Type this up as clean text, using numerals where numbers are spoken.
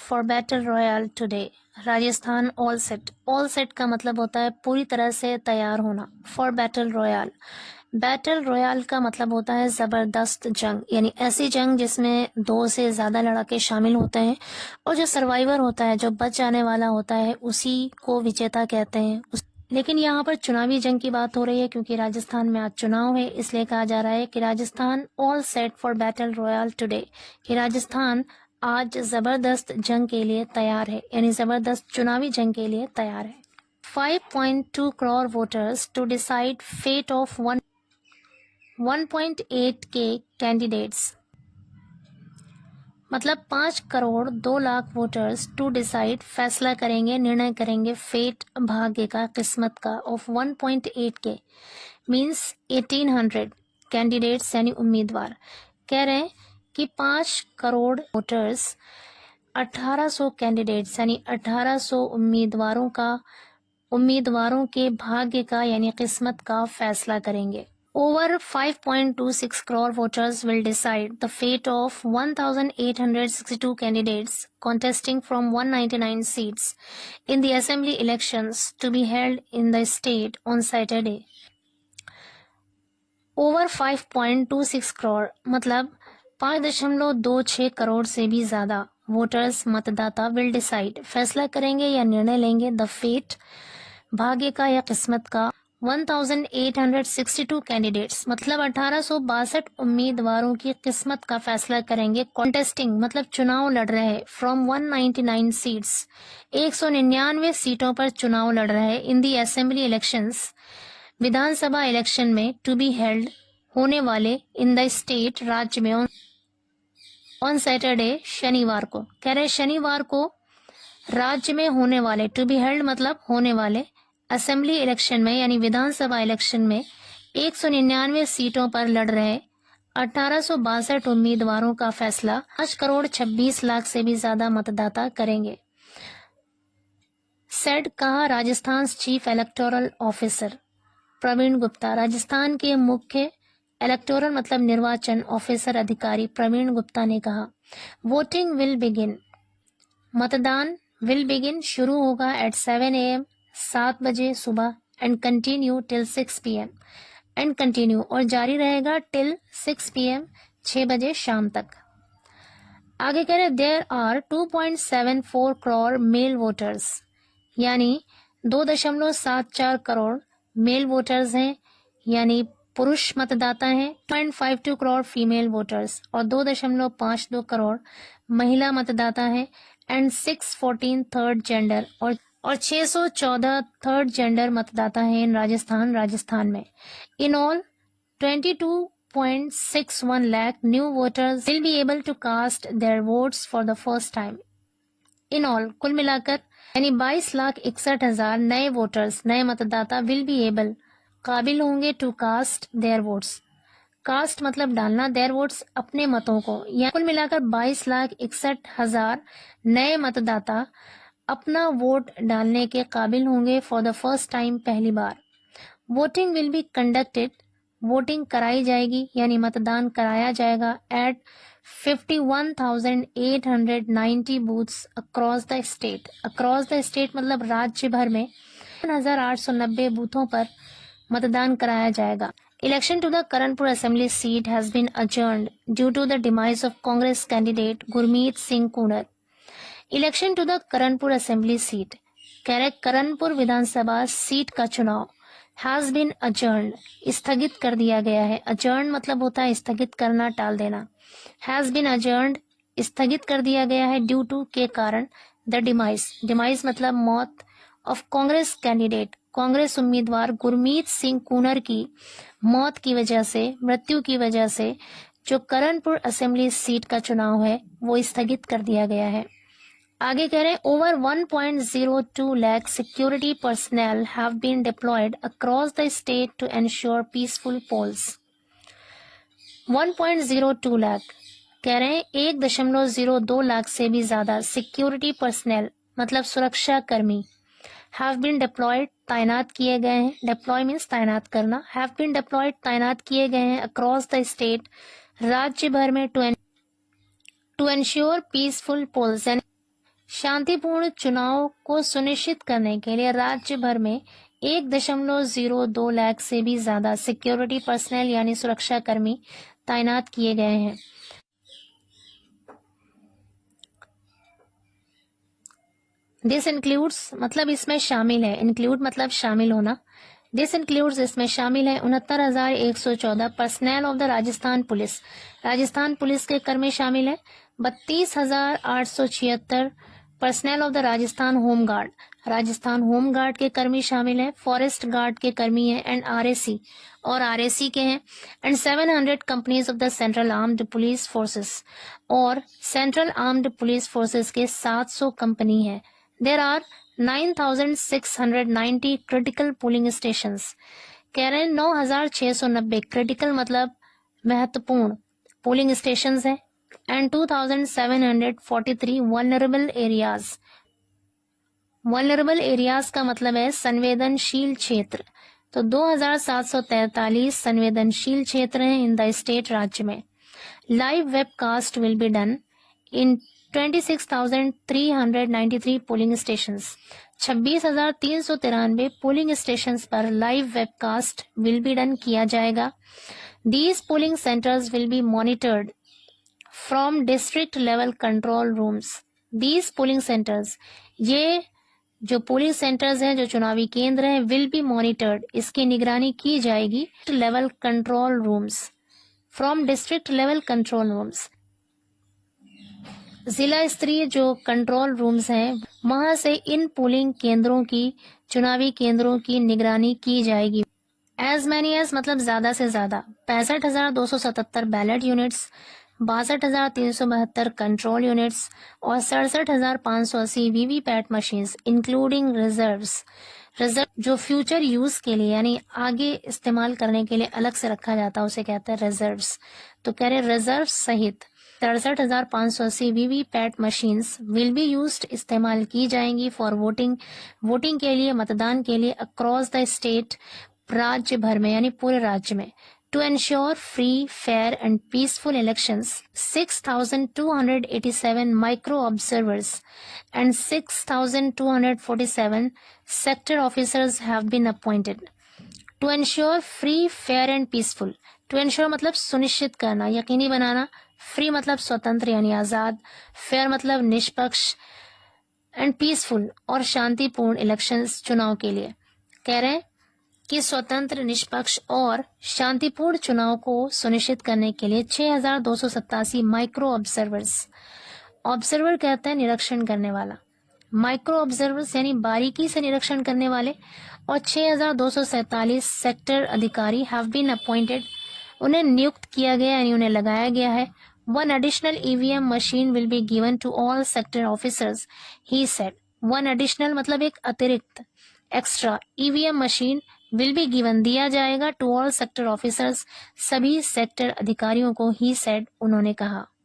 For battle royal today. Rajasthan all set. All set का मतलब होता है पूरी तरह से तैयार होना। For battle royal, battle royal का मतलब होता है ज़बरदस्त जंग, यानी ऐसी जंग जिसमें 2 से ज़्यादा लड़ाके शामिल होते हैं और जो सर्वाइवर होता है, जो बच जाने वाला होता है, उसी को विजेता कहते हैं। लेकिन यहाँ पर चुनावी जंग की बात हो रही है क्योंकि राजस्थान में आज चुनाव है, इसलिए कहा जा रहा है कि Rajasthan all set for battle royal today, कि राजस्थान आज जबरदस्त जंग के लिए तैयार है, यानी जबरदस्त चुनावी जंग के लिए तैयार है। 5.2 crore voters to decide fate of 1.8 K candidates, मतलब 5 crore 2 lakh voters to decide, फैसला करेंगे, निर्णय करेंगे, फेट भाग्य का, किस्मत का, ऑफ 1.8 के मीन्स 1800 कैंडिडेट्स यानी उम्मीदवार। कह रहे हैं कि 5 करोड़ वोटर्स 1800 कैंडिडेट्स यानी 1800 उम्मीदवारों के भाग्य का यानी किस्मत का फैसला करेंगे। Over 5.26 crore voters will decide the fate of 1,862 candidates contesting from 199 seats in the assembly elections to be held in the state on Saturday. Over 5.26 crore मतलब 5.26 करोड़ से भी ज्यादा वोटर्स, मतदाता, विल डिसाइड, फैसला करेंगे या निर्णय लेंगे, द फेट भाग्य का या किस्मत का, 1862 कैंडिडेट्स मतलब 1862 उम्मीदवारों की किस्मत का फैसला करेंगे। कॉन्टेस्टिंग मतलब चुनाव लड़ रहे हैं, फ्रॉम 199 सीट्स 199 सीटों पर चुनाव लड़ रहे हैं, इन दी असेंबली इलेक्शंस विधानसभा इलेक्शन में, टू बी हेल्ड होने वाले, इन द स्टेट राज्य में, ऑन सैटरडे शनिवार को। कह रहे शनिवार को राज्य में होने वाले, टू बी हेल्ड मतलब होने वाले, असेंबली इलेक्शन में यानी विधानसभा इलेक्शन में 199 सीटों पर लड़ रहे 1862 उम्मीदवारों का फैसला 5 करोड़ 26 लाख से भी ज्यादा मतदाता करेंगे। सेड कहा Rajasthan chief electoral officer Praveen Gupta, Rajasthan के मुख्य इलेक्टोरल मतलब निर्वाचन ऑफिसर अधिकारी प्रवीण गुप्ता ने कहा, वोटिंग विल बिगिन, मतदान विल बिगिन शुरू होगा एट 7 AM 7 बजे सुबह, and continue till 6 PM, and continue और जारी रहेगा टिल 6 PM 6 बजे शाम तक। आगे कह रहे there are 2.74 crore male voters, यानी 2.74 करोड़ मेल वोटर्स हैं यानी पुरुष मतदाता हैं, 0.52 करोड़ फीमेल वोटर्स और 2.52 करोड़ महिला मतदाता हैं, एंड 614 थर्ड जेंडर और 614 थर्ड जेंडर मतदाता हैं इन राजस्थान में। In all 22.61 lakh new voters will be able to cast their votes for the first time. In all कुल मिलाकर यानी 22,61,000 नए वोटर्स, नए मतदाता, विल बी एबल काबिल होंगे, to cast their votes, cast मतलब डालना, देयर वोट्स अपने मतों को, या कुल मिलाकर 22,61,000 नए मतदाता अपना वोट डालने के काबिल होंगे फॉर द फर्स्ट टाइम, पहली बार। Voting will be conducted, voting कराई जाएगी यानी मतदान कराया जाएगा at 51,890 booths across the state, across the state मतलब राज्य भर में 1,890 बूथों पर मतदान कराया जाएगा। Election to the Karanpur Assembly seat has been adjourned due to the demise of Congress candidate Gurmeet Singh Kunar. Election to the Karanpur Assembly seat, Karanpur Vidhan Sabha seat का चुनाव has been adjourned, स्थगित कर दिया गया है। adjourn मतलब होता है स्थगित करना, टाल देना। has been adjourned, स्थगित कर दिया गया है, due to के कारण, the demise मतलब मौत, of कांग्रेस कैंडिडेट कांग्रेस उम्मीदवार गुरमीत सिंह कूनर की मौत की वजह से, मृत्यु की वजह से जो करणपुर असेंबली सीट का चुनाव है वो स्थगित कर दिया गया है। आगे कह रहे हैं over 1.02 lakh security personnel have been deployed across the state to ensure peaceful polls. 1.02 lakh कह रहे हैं 1.02 लाख से भी ज्यादा सिक्योरिटी पर्सनल मतलब सुरक्षा कर्मी हैव बीन डिप्लॉयड तैनात किए गए हैं, डिप्लॉय मीन्स तैनात करना, हैव बीन डिप्लॉयड तैनात किए गए हैं अक्रॉस द स्टेट राज्य भर में टू एंश्योर पीसफुल पोल्स शांतिपूर्ण चुनाव को सुनिश्चित करने के लिए राज्य भर में 1.02 लाख से भी ज्यादा सिक्योरिटी पर्सनल यानी सुरक्षा कर्मी तैनात किए गए हैं। दिस इंक्लूड्स मतलब इसमें शामिल है, इंक्लूड मतलब शामिल होना। दिस इंक्लूड्स इसमें शामिल है 69,114 personal of the Rajasthan police, Rajasthan police के कर्मी शामिल है। 32,876 personal of the Rajasthan home guard, Rajasthan home guard के कर्मी शामिल है। फॉरेस्ट गार्ड के कर्मी है एंड आरएसी और आरएसी के हैं। And 700 companies of the central armed police forces, और सेंट्रल आर्म्ड पुलिस फोर्सेस के 700 कंपनी है। There are 9,690 critical polling stations, कह रहे हैं 9,690 क्रिटिकल मतलब महत्वपूर्ण पोलिंग स्टेशंस है। And 2,743 vulnerable areas, vulnerable areas का मतलब है संवेदनशील क्षेत्र। तो 2,743 संवेदनशील क्षेत्र हैं इन द स्टेट, राज्य में। Live webcast will be done in 26,393 polling stations, 26,393 polling stations पर live webcast will be done किया जाएगा। These polling centres will be monitored from district level control rooms. These polling centres, ये जो polling centres हैं, जो चुनावी केंद्र हैं, विल बी मॉनिटर्ड, इसकी निगरानी की जाएगी level control rooms, from district level control rooms. जिला स्तरीय जो कंट्रोल रूम्स हैं, वहां से इन पोलिंग केंद्रों की, चुनावी केंद्रों की निगरानी की जाएगी। एज मैनी एज मतलब ज्यादा से ज्यादा 65,277 बैलेट यूनिट्स, 62,372 कंट्रोल यूनिट्स और 67,580 VVPAT machines including reserves, reserve जो फ्यूचर यूज के लिए यानी आगे इस्तेमाल करने के लिए अलग से रखा जाता है उसे कहते हैं रिजर्व्स। तो कह रहे रिजर्व सहित 63,580 VVPAT machines will be used, इस्तेमाल की जाएंगी फॉर वोटिंग, वोटिंग के लिए, मतदान के लिए अक्रॉस द स्टेट, राज्य भर में यानी पूरे राज्य में। To ensure free, fair and peaceful elections, 6,287 micro-observers and 6,247 sector officers have been appointed. To ensure free, fair and peaceful. To ensure मतलब सुनिश्चित करना, यकीनी बनाना। Free मतलब स्वतंत्र यानी आजाद, fair मतलब निष्पक्ष and peaceful और शांतिपूर्ण इलेक्शंस, चुनाव के लिए। कह रहे हैं कि स्वतंत्र, निष्पक्ष और शांतिपूर्ण चुनाव को सुनिश्चित करने के लिए 6,287 माइक्रो ऑब्जर्वर्स, ऑब्जर्वर कहते हैं निरीक्षण करने वाला, माइक्रो ऑब्जर्वर्स यानी बारीकी से निरीक्षण करने वाले, और 6,247 सेक्टर अधिकारी हैव बीन अपॉइंटेड, उन्हें नियुक्त किया गया यानी उन्हें लगाया गया है। 1 additional EVM machine will be given to all sector officers, he said. 1 additional मतलब एक अतिरिक्त, extra EVM machine will be given दिया जाएगा टू ऑल सेक्टर ऑफिसर्स, सभी सेक्टर अधिकारियों को, ही सेड उन्होंने कहा।